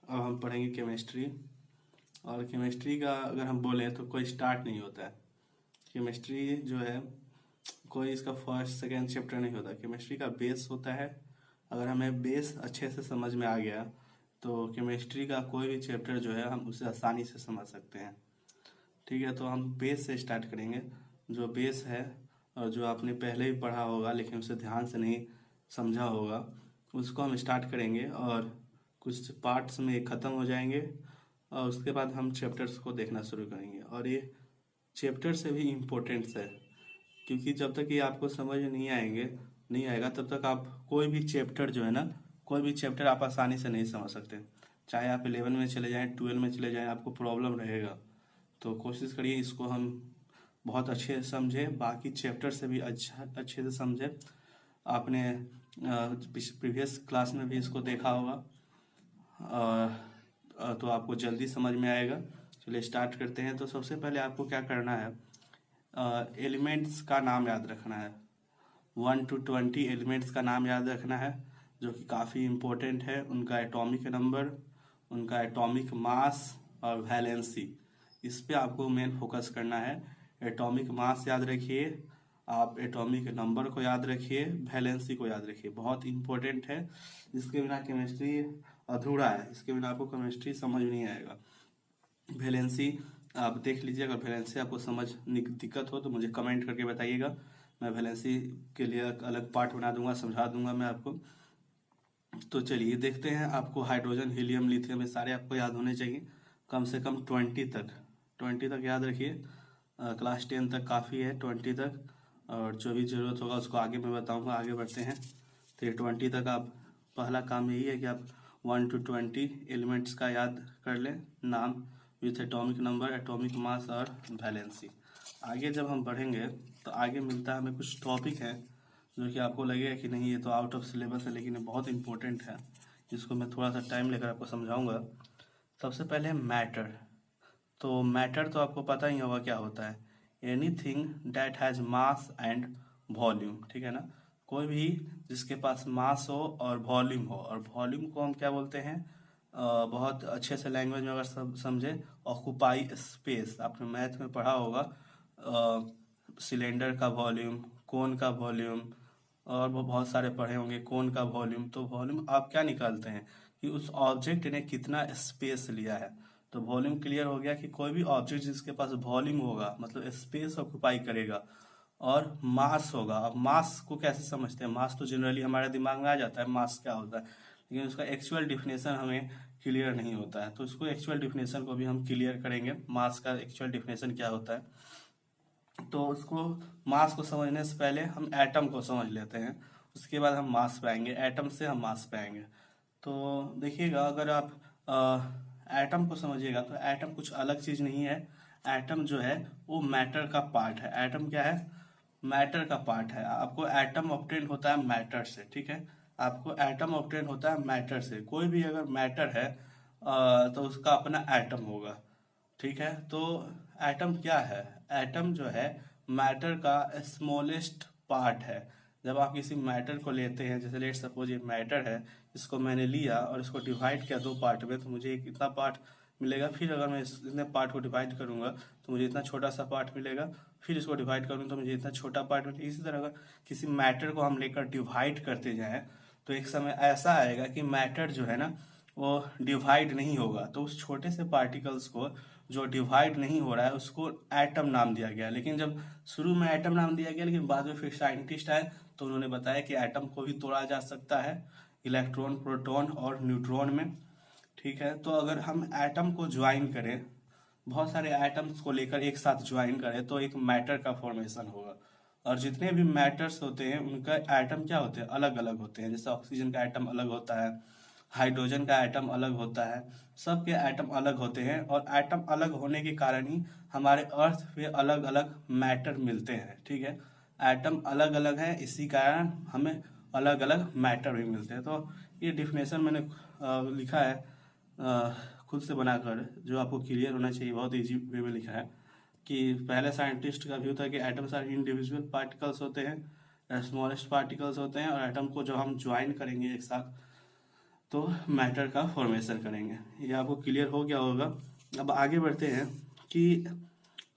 अब हम पढ़ेंगे केमिस्ट्री। और केमिस्ट्री का अगर हम बोलें तो कोई स्टार्ट नहीं होता है। केमिस्ट्री जो है कोई इसका फर्स्ट सेकेंड चैप्टर नहीं होता। केमिस्ट्री का बेस होता है। अगर हमें बेस अच्छे से समझ में आ गया तो केमिस्ट्री का कोई भी चैप्टर जो है हम उसे आसानी से समझ सकते हैं। ठीक है, तो हम बेस से स्टार्ट करेंगे। जो बेस है और जो आपने पहले भी पढ़ा होगा लेकिन उसे ध्यान से नहीं समझा होगा, उसको हम स्टार्ट करेंगे और कुछ पार्ट्स में ख़त्म हो जाएंगे और उसके बाद हम चैप्टर्स को देखना शुरू करेंगे। और ये चैप्टर से भी इम्पोर्टेंट्स है, क्योंकि जब तक ये आपको समझ नहीं आएगा तब तक आप कोई भी चैप्टर जो है ना, कोई भी चैप्टर आप आसानी से नहीं समझ सकते। चाहे आप 11 में चले जाएं, 12 में चले जाएं, आपको प्रॉब्लम रहेगा। तो कोशिश करिए इसको हम बहुत अच्छे से समझें, बाकी चैप्टर से भी अच्छे से समझें। आपने प्रीवियस क्लास में भी इसको देखा होगा, तो आपको जल्दी समझ में आएगा। चलिए स्टार्ट करते हैं। तो सबसे पहले आपको क्या करना है, एलिमेंट्स का नाम याद रखना है। 1 to 20 एलिमेंट्स का नाम याद रखना है, जो कि काफ़ी इम्पोर्टेंट है। उनका एटॉमिक नंबर, उनका एटॉमिक मास और वैलेंसी, इस पे आपको मेन फोकस करना है। एटॉमिक मास याद रखिए, आप एटॉमिक नंबर को याद रखिए, वैलेंसी को याद रखिए, बहुत इंपॉर्टेंट है। इसके बिना केमिस्ट्री अधूरा है, इसके बिना आपको केमिस्ट्री समझ नहीं आएगा। वैलेंसी आप देख लीजिए, अगर वैलेंसी आपको समझ दिक्कत हो तो मुझे कमेंट करके बताइएगा। मैं वैलेंसी के लिए अलग पार्ट बना दूंगा, समझा दूंगा मैं आपको। तो चलिए देखते हैं। आपको हाइड्रोजन, हीलियम, लिथियम ये सारे आपको याद होने चाहिए, कम से कम 20 तक याद रखिए। क्लास 10 तक काफ़ी है, 20 तक। और जो भी ज़रूरत होगा उसको आगे मैं बताऊंगा। आगे बढ़ते हैं। तो ये 20 तक आप, पहला काम यही है कि आप 1 to 20 एलिमेंट्स का याद कर लें नाम, with atomic number, atomic mass और वैलेंसी। आगे जब हम बढ़ेंगे तो आगे मिलता है हमें कुछ टॉपिक हैं जो कि आपको लगेगा कि नहीं ये तो आउट ऑफ सिलेबस है, लेकिन ये बहुत इंपॉर्टेंट है। इसको मैं थोड़ा सा टाइम लेकर आपको समझाऊंगा। सबसे पहले मैटर। तो मैटर तो आपको पता ही होगा क्या होता है, anything that has mass and volume. ठीक है ना, कोई भी जिसके पास मास हो और वॉल्यूम हो। और वॉल्यूम को हम क्या बोलते हैं, बहुत अच्छे से लैंग्वेज में अगर सब समझे, ऑक्यूपाई स्पेस। आपने मैथ में पढ़ा होगा, सिलेंडर का वॉल्यूम, कोन का वॉल्यूम, और वो बहुत सारे पढ़े होंगे कोन का वॉल्यूम। तो वॉल्यूम आप क्या निकालते हैं कि उस ऑब्जेक्ट ने कितना स्पेस लिया है। तो वॉल्यूम क्लियर हो गया कि कोई भी ऑब्जेक्ट जिसके पास वॉल्यूम होगा मतलब स्पेस ऑक्यूपाई करेगा, और मास होगा। अब मास को कैसे समझते हैं, मास तो जनरली हमारे दिमाग में आ जाता है मास क्या होता है, लेकिन उसका एक्चुअल डिफिनेशन हमें क्लियर नहीं होता है। तो उसको एक्चुअल डिफिनेशन को भी हम क्लियर करेंगे, मास का एक्चुअल डिफिनेशन क्या होता है। तो उसको, मास को समझने से पहले हम एटम को समझ लेते हैं, उसके बाद हम मास पे आएंगे, एटम से हम मास पे आएंगे। तो देखिएगा, अगर आप एटम को समझिएगा तो एटम कुछ अलग चीज नहीं है। एटम जो है वो मैटर का पार्ट है। एटम क्या है, मैटर का पार्ट है। आपको एटम ऑब्टेन होता है मैटर से। ठीक है, आपको एटम ऑब्टेन होता है मैटर से। कोई भी अगर मैटर है तो उसका अपना एटम होगा। ठीक है, तो एटम क्या है, एटम जो है मैटर का स्मॉलेस्ट पार्ट है। जब आप किसी मैटर को लेते हैं, जैसे लेट सपोज ये मैटर है, इसको मैंने लिया और इसको डिवाइड किया दो पार्ट में, तो मुझे एक इतना पार्ट मिलेगा। फिर अगर मैं इतने पार्ट को डिवाइड करूंगा तो मुझे इतना छोटा सा पार्ट मिलेगा। फिर इसको डिवाइड करूंगा तो मुझे इतना छोटा पार्ट मिलेगा। इसी तरह अगर किसी मैटर को हम लेकर डिवाइड करते जाएं तो एक समय ऐसा आएगा कि मैटर जो है ना वो डिवाइड नहीं होगा। तो उस छोटे से पार्टिकल्स को जो डिवाइड नहीं हो रहा है उसको एटम नाम दिया गया। लेकिन जब शुरू में एटम नाम दिया गया, लेकिन बाद में फिर साइंटिस्ट आए तो उन्होंने बताया कि एटम को भी तोड़ा जा सकता है इलेक्ट्रॉन, प्रोटॉन और न्यूट्रॉन में। ठीक है, तो अगर हम एटम को ज्वाइन करें, बहुत सारे एटम्स को लेकर एक साथ ज्वाइन करें तो एक मैटर का फॉर्मेशन होगा। और जितने भी मैटर्स होते हैं उनका एटम क्या होते हैं, अलग अलग होते हैं। जैसे ऑक्सीजन का एटम अलग होता है, हाइड्रोजन का एटम अलग होता है, सबके एटम अलग होते हैं। और एटम अलग होने के कारण ही हमारे अर्थ पे अलग अलग मैटर मिलते हैं। ठीक है, एटम अलग अलग है, इसी कारण हमें अलग अलग मैटर भी मिलते हैं। तो ये डिफिनेशन मैंने लिखा है खुद से बनाकर, जो आपको क्लियर होना चाहिए, बहुत इजी वे में लिखा है। कि पहले साइंटिस्ट का व्यू था कि एटम्स आर इंडिविजुअल पार्टिकल्स होते हैं, स्मॉलेस्ट पार्टिकल्स होते हैं, और एटम को जब हम ज्वाइन करेंगे एक साथ तो मैटर का फॉर्मेशन करेंगे। ये आपको क्लियर हो गया होगा। अब आगे बढ़ते हैं कि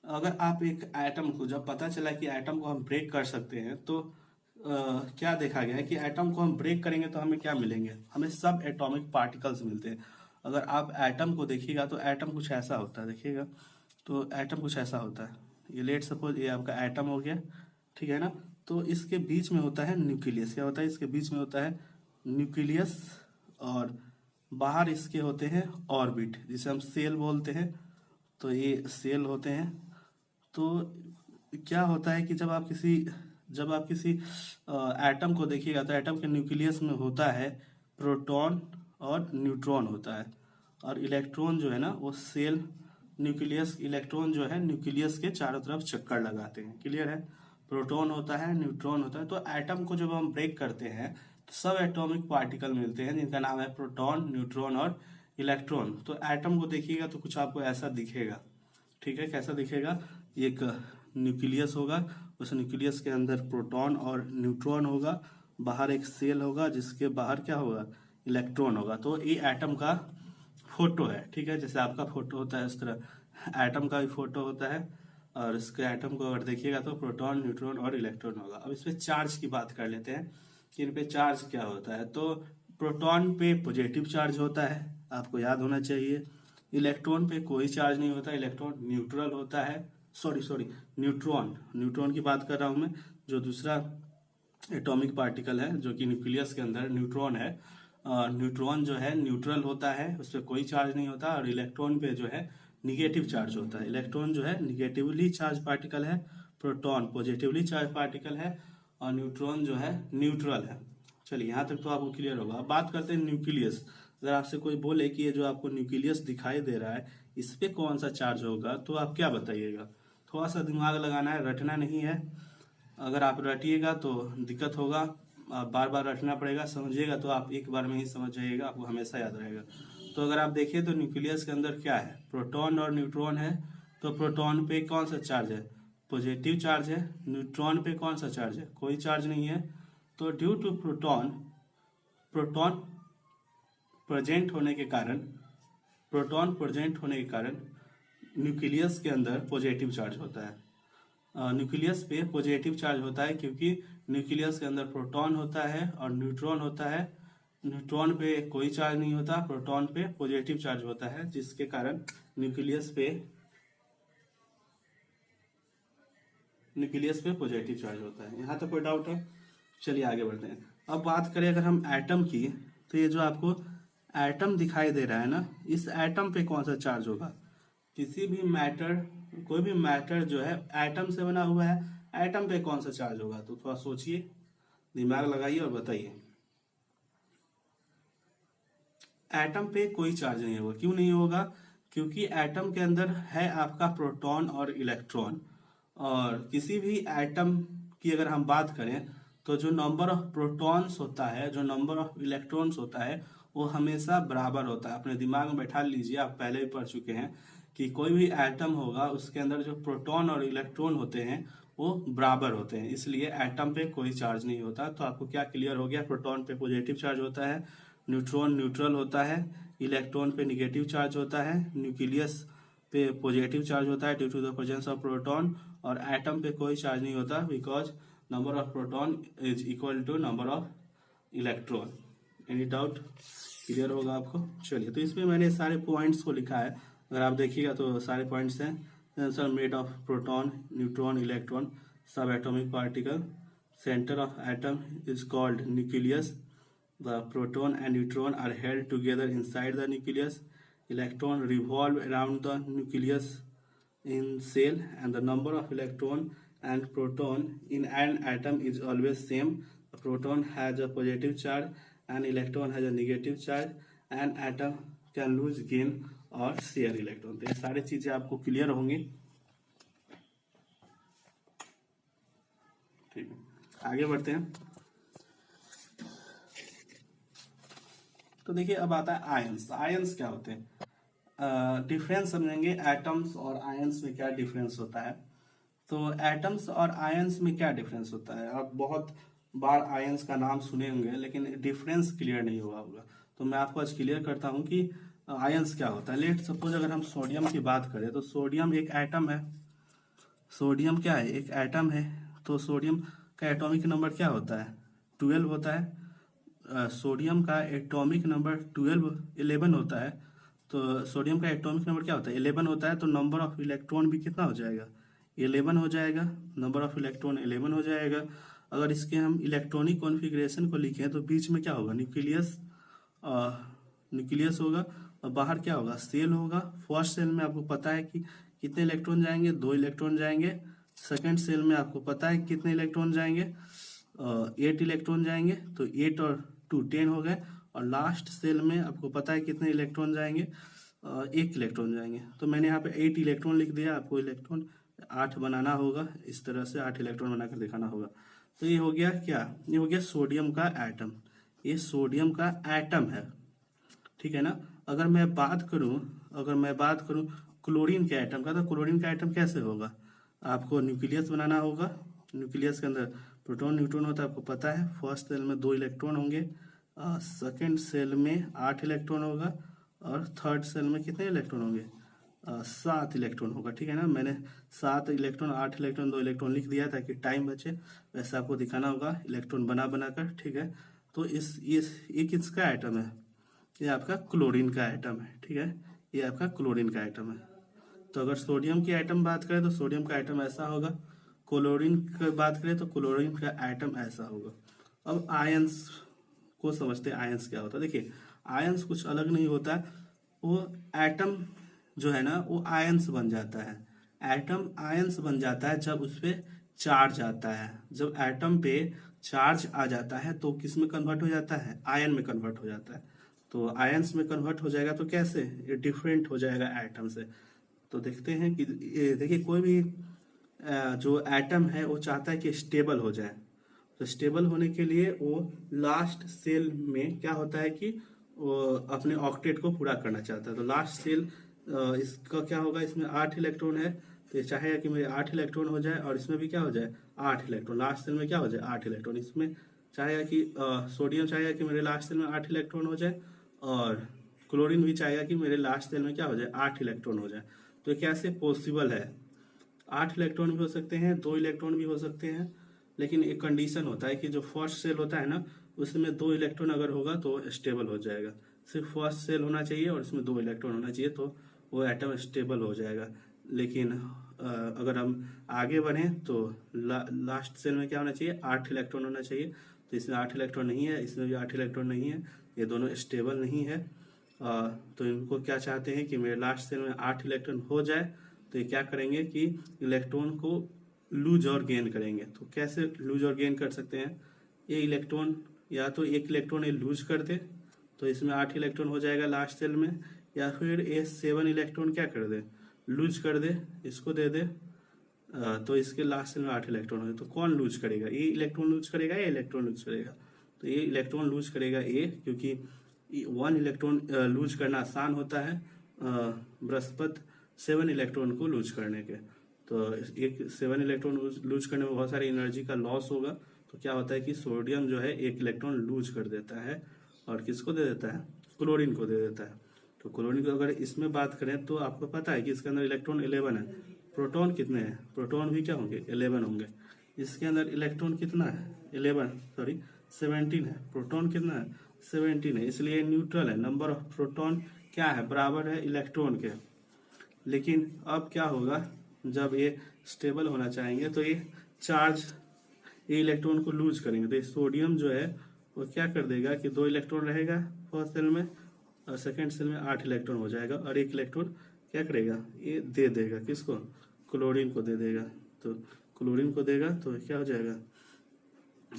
अगर आप एक एटम को, जब पता चला कि एटम को हम ब्रेक कर सकते हैं, तो क्या देखा गया है कि एटम को हम ब्रेक करेंगे तो हमें क्या मिलेंगे, हमें सब एटॉमिक पार्टिकल्स मिलते हैं। अगर आप एटम को देखिएगा तो एटम कुछ ऐसा होता है, देखिएगा तो एटम कुछ ऐसा होता है। ये लेट सपोज ये आपका एटम हो गया, ठीक है ना। तो इसके बीच में होता है न्यूक्लियस। क्या होता है, इसके बीच में होता है न्यूक्लियस, और बाहर इसके होते हैं ऑर्बिट, जिसे हम सेल बोलते हैं। तो ये सेल होते हैं। तो क्या होता है कि जब आप किसी एटम को देखिएगा तो एटम के न्यूक्लियस में होता है प्रोटॉन और न्यूट्रॉन होता है, और इलेक्ट्रॉन जो है ना वो सेल न्यूक्लियस, इलेक्ट्रॉन जो है न्यूक्लियस के चारों तरफ चक्कर लगाते हैं। क्लियर है, प्रोटॉन होता है, न्यूट्रॉन होता है। तो एटम को जब हम ब्रेक करते हैं तो सब एटॉमिक पार्टिकल मिलते हैं जिनका नाम है प्रोटॉन, न्यूट्रॉन और इलेक्ट्रॉन। तो एटम को देखिएगा तो कुछ आपको ऐसा दिखेगा, ठीक है। कैसा दिखेगा, एक न्यूक्लियस होगा, उस न्यूक्लियस के अंदर प्रोटॉन और न्यूट्रॉन होगा, बाहर एक सेल होगा जिसके बाहर क्या होगा, इलेक्ट्रॉन होगा। तो ये एटम का फोटो है, ठीक है। जैसे आपका फोटो होता है उस तरह एटम का भी फोटो होता है, और इसके एटम को अगर देखिएगा तो प्रोटॉन, न्यूट्रॉन और इलेक्ट्रॉन होगा। अब इस पे चार्ज की बात कर लेते हैं कि इन पे चार्ज क्या होता है। तो प्रोटॉन पे पॉजिटिव चार्ज होता है, आपको याद होना चाहिए। इलेक्ट्रॉन पे कोई चार्ज नहीं होता, इलेक्ट्रॉन न्यूट्रल होता है। सॉरी न्यूट्रॉन की बात कर रहा हूं मैं। जो दूसरा एटॉमिक पार्टिकल है जो कि न्यूक्लियस के अंदर न्यूट्रॉन है, न्यूट्रॉन जो है न्यूट्रल होता है, उस पर कोई चार्ज नहीं होता। और इलेक्ट्रॉन पे जो है निगेटिव चार्ज होता है। इलेक्ट्रॉन जो है निगेटिवली चार्ज पार्टिकल है, प्रोटॉन पॉजिटिवली चार्ज पार्टिकल है, और न्यूट्रॉन जो है न्यूट्रल है। चलिए यहाँ तक तो आपको क्लियर होगा। अब बात करते हैं न्यूक्लियस। अगर आपसे कोई बोले कि ये जो आपको न्यूक्लियस दिखाई दे रहा है इस पे कौन सा चार्ज होगा, तो आप क्या बताइएगा। थोड़ा सा दिमाग लगाना है, रटना नहीं है। अगर आप रटिएगा तो दिक्कत होगा, बार बार रटना पड़ेगा। समझिएगा तो आप एक बार में ही समझ जाइएगा, आपको हमेशा याद रहेगा। तो अगर आप देखिए तो न्यूक्लियस के अंदर क्या है, प्रोटॉन और न्यूट्रॉन है। तो प्रोटॉन पे कौन सा चार्ज है, पॉजिटिव चार्ज है। न्यूट्रॉन पे कौन सा चार्ज है, कोई चार्ज नहीं है। तो ड्यू टू प्रोटॉन प्रेजेंट होने के कारण, प्रोटॉन प्रेजेंट होने के कारण न्यूक्लियस के अंदर पॉजिटिव चार्ज होता है। न्यूक्लियस पे पॉजिटिव चार्ज होता है क्योंकि न्यूक्लियस के अंदर प्रोटॉन होता है और न्यूट्रॉन होता है। न्यूट्रॉन पे कोई चार्ज नहीं होता, प्रोटॉन पे पॉजिटिव चार्ज होता है, जिसके कारण न्यूक्लियस पे पॉजिटिव चार्ज होता है। यहाँ तक कोई डाउट है। चलिए आगे बढ़ते हैं। अब बात करें अगर हम एटम की, तो ये जो आपको एटम दिखाई दे रहा है ना, इस एटम पे कौन सा चार्ज होगा। किसी भी मैटर, कोई भी मैटर जो है एटम से बना हुआ है, एटम पे कौन सा चार्ज होगा। तो थोड़ा सोचिए, दिमाग लगाइए और बताइए। एटम पे कोई चार्ज नहीं होगा। क्यों नहीं होगा, क्योंकि एटम के अंदर है आपका प्रोटॉन और इलेक्ट्रॉन। और किसी भी एटम की अगर हम बात करें तो जो नंबर ऑफ प्रोटॉन्स होता है, जो नंबर ऑफ इलेक्ट्रॉन्स होता है, वो हमेशा बराबर होता है। अपने दिमाग में बैठा लीजिए, आप पहले भी पढ़ चुके हैं कि कोई भी एटम होगा उसके अंदर जो प्रोटॉन और इलेक्ट्रॉन होते हैं वो बराबर होते हैं, इसलिए एटम पे कोई चार्ज नहीं होता। तो आपको क्या क्लियर हो गया, प्रोटॉन पे पॉजिटिव चार्ज होता है, न्यूट्रॉन न्यूट्रल होता है, इलेक्ट्रॉन पे निगेटिव चार्ज होता है, न्यूक्लियस पे पॉजिटिव चार्ज होता है due to the presence of proton, और एटम पे कोई चार्ज नहीं होता because number of proton is equal to number of electron. Any doubt, clear होगा आपको। चलिए, तो इसमें मैंने सारे पॉइंट्स को लिखा है, अगर आप देखिएगा तो सारे पॉइंट्स हैं। Answer made of proton, neutron, electron, सब atomic particle, centre of atom is called nucleus, the proton and neutron are held together inside the nucleus, electron revolve around the nucleus in cell, and the number of electron and proton in an atom is always same. The proton has a positive charge and electron has a negative charge, and atom can lose, gain or share electron। तो ये सारी चीजें आपको clear होंगी। ठीक है, आगे बढ़ते हैं। तो देखिए अब आता है आयंस। आयंस क्या होते हैं, डिफरेंस समझेंगे एटम्स और आयंस में क्या डिफरेंस होता है। तो एटम्स और आयंस में क्या डिफरेंस होता है, आप बहुत बार आयंस का नाम सुने होंगे लेकिन डिफरेंस क्लियर नहीं हुआ होगा। तो मैं आपको आज क्लियर करता हूँ कि आयंस क्या होता है। लेट सपोज अगर हम सोडियम की बात करें तो सोडियम एक एटम है। सोडियम क्या है? एक एटम है। तो सोडियम का एटॉमिक नंबर क्या होता है? 12 होता है। सोडियम का एटॉमिक नंबर 11 होता है। तो सोडियम का एटॉमिक नंबर क्या होता है? 11 होता है। तो नंबर ऑफ इलेक्ट्रॉन भी कितना हो जाएगा? 11 हो जाएगा। नंबर ऑफ इलेक्ट्रॉन 11 हो जाएगा। अगर इसके हम इलेक्ट्रॉनिक कॉन्फ़िगरेशन को लिखें तो बीच में क्या होगा? न्यूक्लियस। न्यूक्लियस होगा और बाहर क्या होगा? सेल होगा। फर्स्ट सेल में आपको पता है कि कितने इलेक्ट्रॉन जाएंगे? 2 इलेक्ट्रॉन जाएंगे। सेकंड सेल में आपको पता है कितने इलेक्ट्रॉन जाएंगे? 8 इलेक्ट्रॉन जाएंगे। तो 8 और 2 10 हो गए। और लास्ट सेल में आपको पता है कितने इलेक्ट्रॉन जाएंगे? 1 इलेक्ट्रॉन जाएंगे। तो मैंने यहाँ पे 8 इलेक्ट्रॉन लिख दिया। आपको इलेक्ट्रॉन 8 बनाना होगा। इस तरह से 8 इलेक्ट्रॉन बनाकर दिखाना होगा। तो ये हो गया क्या? ये हो गया सोडियम का एटम। ये सोडियम का एटम है, ठीक है ना। अगर मैं बात करूं क्लोरीन के एटम का, तो क्लोरीन का एटम कैसे होगा? आपको न्यूक्लियस बनाना होगा। न्यूक्लियस के अंदर प्रोटॉन न्यूट्रॉन होता है, आपको पता है। फर्स्ट सेल में 2 इलेक्ट्रॉन होंगे। सेकेंड सेल में 8 इलेक्ट्रॉन होगा। और थर्ड सेल में कितने इलेक्ट्रॉन होंगे? 7 इलेक्ट्रॉन होगा, ठीक है ना। मैंने 7 इलेक्ट्रॉन 8 इलेक्ट्रॉन 2 इलेक्ट्रॉन लिख दिया ताकि टाइम बचे। वैसे आपको दिखाना होगा इलेक्ट्रॉन बना कर, ठीक है। तो ये किसका एटम है? ये आपका क्लोरीन का एटम है, ठीक है। ये आपका क्लोरीन का एटम है। तो अगर सोडियम की एटम बात करें तो सोडियम का एटम ऐसा होगा। क्लोरीन की बात करें तो क्लोरीन का एटम ऐसा होगा। अब आयंस को समझते हैं। आयंस क्या होता है? देखिए, आयंस कुछ अलग नहीं होता है। वो एटम जो है ना, वो आयंस बन जाता है। एटम आयंस बन जाता है जब उस पर चार्ज आता है। जब एटम पे चार्ज आ जाता है तो किस में कन्वर्ट हो जाता है? आयन में कन्वर्ट हो जाता है। तो आयंस में कन्वर्ट हो जाएगा तो कैसे? ये डिफरेंट हो जाएगा एटम से। तो देखते हैं कि देखिए, कोई भी जो एटम है वो चाहता है कि स्टेबल हो जाए। तो स्टेबल होने के लिए वो लास्ट सेल में क्या होता है कि वो अपने ऑक्टेट को पूरा करना चाहता है। तो लास्ट सेल इसका क्या होगा? इसमें 8 इलेक्ट्रॉन है। तो ये चाहेगा कि मेरे 8 इलेक्ट्रॉन हो जाए और इसमें भी क्या हो जाए? 8 इलेक्ट्रॉन। लास्ट सेल में क्या हो जाए? 8 इलेक्ट्रॉन। इसमें चाहेगा कि सोडियम चाहेगा कि मेरे लास्ट सेल में 8 इलेक्ट्रॉन हो जाए। और क्लोरीन भी चाहेगा कि मेरे लास्ट सेल में क्या हो जाए? 8 इलेक्ट्रॉन हो जाए। तो कैसे पॉसिबल है? 8 इलेक्ट्रॉन भी हो सकते हैं, 2 इलेक्ट्रॉन भी हो सकते हैं। लेकिन एक कंडीशन होता है कि जो फर्स्ट सेल होता है ना, उसमें 2 इलेक्ट्रॉन अगर होगा तो स्टेबल हो जाएगा। सिर्फ फर्स्ट सेल होना चाहिए और उसमें 2 इलेक्ट्रॉन होना चाहिए तो वो एटम स्टेबल हो जाएगा। लेकिन अगर हम आगे बढ़ें तो लास्ट सेल में क्या होना चाहिए? 8 इलेक्ट्रॉन होना चाहिए। तो इसमें 8 इलेक्ट्रॉन नहीं है, इसमें भी 8 इलेक्ट्रॉन नहीं है। ये दोनों स्टेबल नहीं है। तो इनको क्या चाहते हैं कि मेरे लास्ट सेल में 8 इलेक्ट्रॉन हो जाए। तो ये क्या करेंगे कि इलेक्ट्रॉन को लूज और गेन करेंगे। तो कैसे लूज और गेन कर सकते हैं? ये इलेक्ट्रॉन या तो 1 इलेक्ट्रॉन ये लूज कर दे तो इसमें 8 इलेक्ट्रॉन हो जाएगा लास्ट सेल में। या फिर ये 7 इलेक्ट्रॉन क्या कर दे? लूज कर दे, इसको दे दे। तो इसके लास्ट सेल में 8 इलेक्ट्रॉन हो। तो कौन लूज करेगा? ये इलेक्ट्रॉन लूज करेगा या इलेक्ट्रॉन लूज करेगा? तो ये इलेक्ट्रॉन लूज करेगा ये, क्योंकि 1 इलेक्ट्रॉन लूज करना आसान होता है बृहस्पति 7 इलेक्ट्रॉन को लूज करने के। तो एक 7 इलेक्ट्रॉन लूज करने में बहुत सारी एनर्जी का लॉस होगा। तो क्या होता है कि सोडियम जो है 1 इलेक्ट्रॉन लूज कर देता है और किसको दे देता है? क्लोरीन को दे देता है। तो क्लोरीन को अगर इसमें बात करें तो आपको पता है कि इसके अंदर इलेक्ट्रॉन 11 है। प्रोटॉन कितने हैं? प्रोटॉन भी क्या होंगे? 11 होंगे। इसके अंदर इलेक्ट्रॉन कितना है? 17 है। प्रोटॉन कितना है? 17 है। इसलिए न्यूट्रल है। नंबर ऑफ प्रोटॉन क्या है? बराबर है इलेक्ट्रॉन के। लेकिन अब क्या होगा? जब ये स्टेबल होना चाहेंगे तो ये इलेक्ट्रॉन को लूज करेंगे। तो ये सोडियम जो है वो क्या कर देगा कि 2 इलेक्ट्रॉन रहेगा फर्स्ट सेल में और सेकेंड सेल में 8 इलेक्ट्रॉन हो जाएगा। और 1 इलेक्ट्रॉन क्या करेगा? ये दे देगा। किसको? क्लोरीन को दे देगा। तो क्लोरीन को देगा तो क्या हो जाएगा?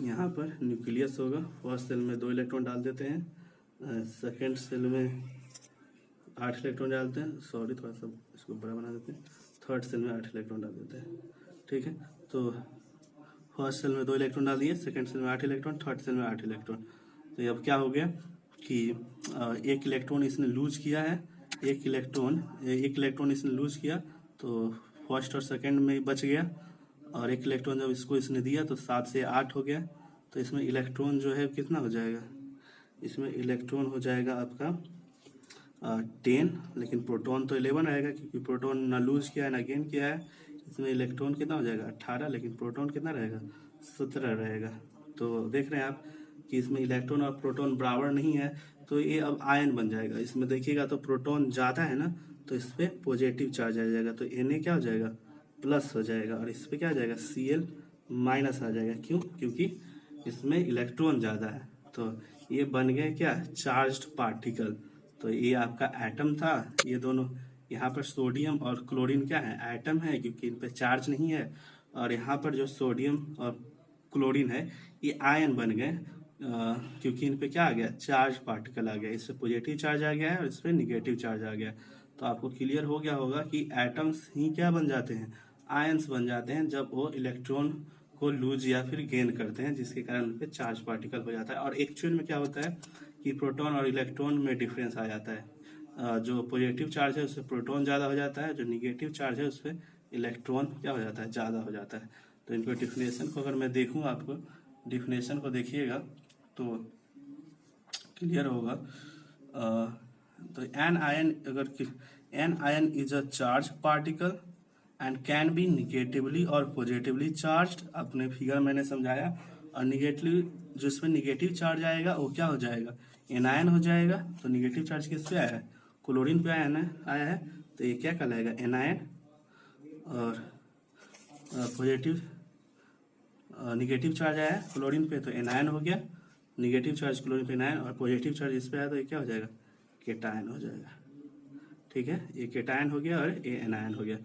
यहाँ पर न्यूक्लियस होगा। फर्स्ट सेल में 2 इलेक्ट्रॉन डाल देते हैं, सेकेंड सेल में 8 इलेक्ट्रॉन डालते हैं। सॉरी, थोड़ा सा इसको बड़ा बना देते हैं। थर्ड सेल में 8 इलेक्ट्रॉन डाल देते हैं, ठीक है। तो फर्स्ट सेल में 2 इलेक्ट्रॉन डाल दिए, सेकेंड सेल में 8 इलेक्ट्रॉन, थर्ड सेल में 8 इलेक्ट्रॉन। तो ये अब क्या हो गया कि 1 इलेक्ट्रॉन इसने लूज किया है। 1 इलेक्ट्रॉन इसने लूज किया तो फर्स्ट और सेकेंड में बच गया। और 1 इलेक्ट्रॉन जब इसको इसने दिया तो 7 से 8 हो गया। तो इसमें इलेक्ट्रॉन जो है कितना हो जाएगा? इसमें इलेक्ट्रॉन हो जाएगा आपका 10, लेकिन प्रोटॉन तो 11 आएगा क्योंकि प्रोटॉन ना लूज किया है ना गेन किया है। इसमें इलेक्ट्रॉन कितना हो जाएगा 18, लेकिन प्रोटॉन कितना रहेगा 17 रहेगा। तो देख रहे हैं आप कि इसमें इलेक्ट्रॉन और प्रोटॉन बराबर नहीं है, तो ये अब आयन बन जाएगा। इसमें देखिएगा तो प्रोटॉन ज़्यादा है ना, तो इस पर पॉजिटिव चार्ज आ जाएगा, तो Na क्या हो जाएगा प्लस हो जाएगा, और इस पर क्या आ जाएगा Cl माइनस आ जाएगा। क्यों? क्योंकि इसमें इलेक्ट्रॉन ज़्यादा है। तो ये बन गए क्या चार्ज्ड पार्टिकल। तो ये आपका एटम था, ये दोनों यहाँ पर सोडियम और क्लोरीन क्या है एटम है, क्योंकि इन पे चार्ज नहीं है। और यहाँ पर जो सोडियम और क्लोरीन है ये आयन बन गए, क्योंकि इन पे क्या आ गया चार्ज पार्टिकल आ गया। इस पे पॉजिटिव चार्ज आ गया है और इस पे निगेटिव चार्ज आ गया। तो आपको क्लियर हो गया होगा कि एटम्स ही क्या बन जाते हैं आयंस बन जाते हैं जब वो इलेक्ट्रॉन को लूज या फिर गेन करते हैं, जिसके कारण उन पे चार्ज पार्टिकल हो जाता है। और एक्चुअल में क्या होता है कि प्रोटॉन और इलेक्ट्रॉन में डिफरेंस आ जाता है। जो पॉजिटिव चार्ज है उससे प्रोटॉन ज़्यादा हो जाता है, जो निगेटिव चार्ज है उससे इलेक्ट्रॉन क्या हो जाता है ज़्यादा हो जाता है। तो इनको डिफिनेशन को अगर मैं देखूँ, आपको डिफिनेशन को देखिएगा तो क्लियर होगा। तो an ion is a charged particle and can be negatively और पॉजिटिवली चार्ज्ड। अपने फिगर मैंने समझाया। और निगेटिवली जो इसमें निगेटिव चार्ज आएगा वो क्या हो जाएगा एनायन हो जाएगा। तो निगेटिव चार्ज किस पे आया है क्लोरीन पे आया है, तो ये क्या कहलाएगा एनायन। और पॉजिटिव निगेटिव चार्ज आया है क्लोरीन पे तो एनायन हो गया, निगेटिव चार्ज क्लोरीन पे एनायन, और पॉजिटिव चार्ज इस पे आया तो ये क्या हो जाएगा केटायन हो जाएगा। ठीक है, ये केटायन हो गया और ये एनायन हो गया।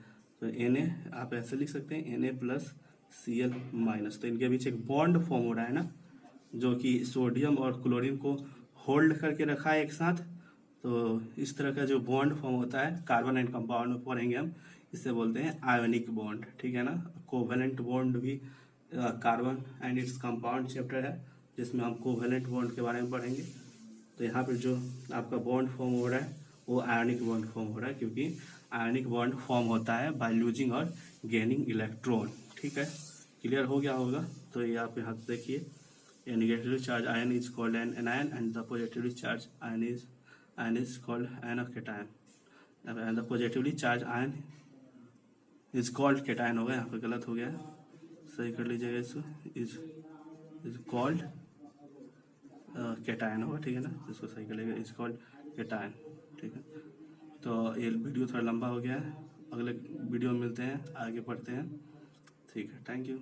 तो Na आप ऐसे लिख सकते हैं Na प्लस Cl माइनस। तो इनके बीच एक बॉन्ड फॉर्म हो रहा है ना, जो कि सोडियम और क्लोरीन को होल्ड करके रखा है एक साथ। तो इस तरह का जो बॉन्ड फॉर्म होता है कार्बन एंड कंपाउंड में पढ़ेंगे हम, इसे बोलते हैं आयोनिक बॉन्ड। ठीक है ना। कोवेलेंट बॉन्ड भी carbon and its compound chapter है, जिसमें हम कोवेलेंट बॉन्ड के बारे में पढ़ेंगे। तो यहाँ पर जो आपका बॉन्ड फॉर्म हो रहा है वो आयोनिक बॉन्ड फॉर्म हो रहा है, क्योंकि आयोनिक बॉन्ड फॉर्म होता है बाय लूजिंग और गेनिंग इलेक्ट्रॉन। ठीक है, क्लियर हो गया होगा। तो ये आप यहाँ देखिए, a negatively charged ion is called an anion and the positively charged ion is called cation, and the positively charged ion is called cation। हो गया, यहाँ पर गलत हो गया, सही कर लीजिएगा इसको। is called cation होगा, ठीक है ना, इसको सही कर लीजिएगा, is called cation। ठीक है, तो ये वीडियो थोड़ा लंबा हो गया है, अगले वीडियो में मिलते हैं, आगे पढ़ते हैं। ठीक है, थैंक यू।